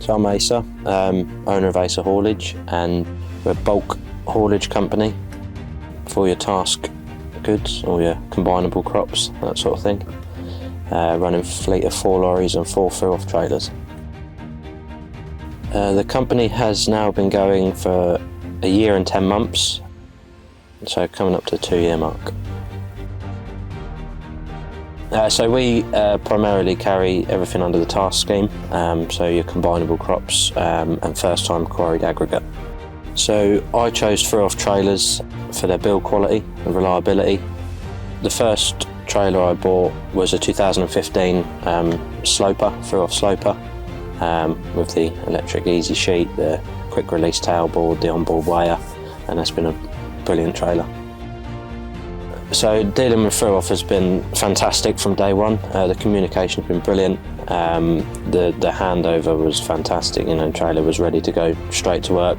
So I'm Acer, owner of Acer Haulage, and we're a bulk haulage company for your task goods or your combinable crops, that sort of thing. Running a fleet of 4 lorries and 4 Fruehauf trailers. The company has now been going for a year and 10 months, so coming up to the 2-year mark. So we primarily carry everything under the task scheme, so your combinable crops and first-time quarried aggregate. So I chose Fruehauf trailers for their build quality and reliability. The first trailer I bought was a 2015 sloper, Fruehauf sloper, with the electric easy sheet, the quick release tailboard, the onboard weigher, and that's been a brilliant trailer. So dealing with Fruehauf has been fantastic from day one. The communication's been brilliant. The handover was fantastic. You know, the trailer was ready to go straight to work.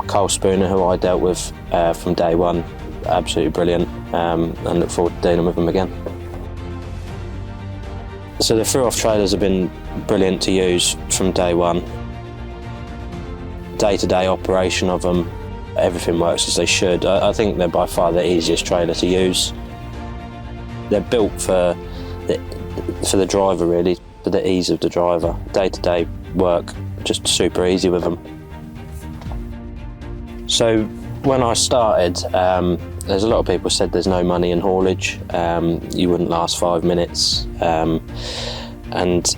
Carl Spooner, who I dealt with from day one, absolutely brilliant, and look forward to dealing with them again. So the Fruehauf trailers have been brilliant to use from day one. Day-to-day operation of them, everything works as they should. I think they're by far the easiest trailer to use. They're built for the driver, really, for the ease of the driver. Day-to-day work, just super easy with them. So when I started, there's a lot of people said there's no money in haulage, you wouldn't last 5 minutes, and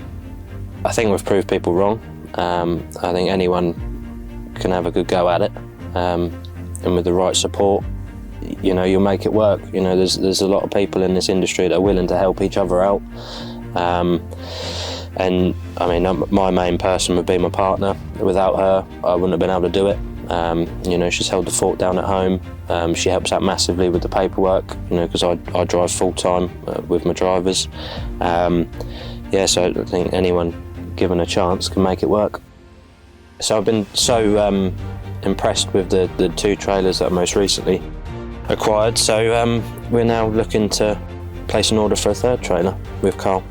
I think we've proved people wrong. I think anyone can have a good go at it. And with the right support, you know, you'll make it work. You know, there's a lot of people in this industry that are willing to help each other out. And I mean, my main person would be my partner. Without her, I wouldn't have been able to do it. You know, she's held the fort down at home. She helps out massively with the paperwork, you know, because I drive full-time with my drivers. Yeah, so I think anyone given a chance can make it work. So I've been so impressed with the 2 trailers that I most recently acquired, so we're now looking to place an order for a 3rd trailer with Carl.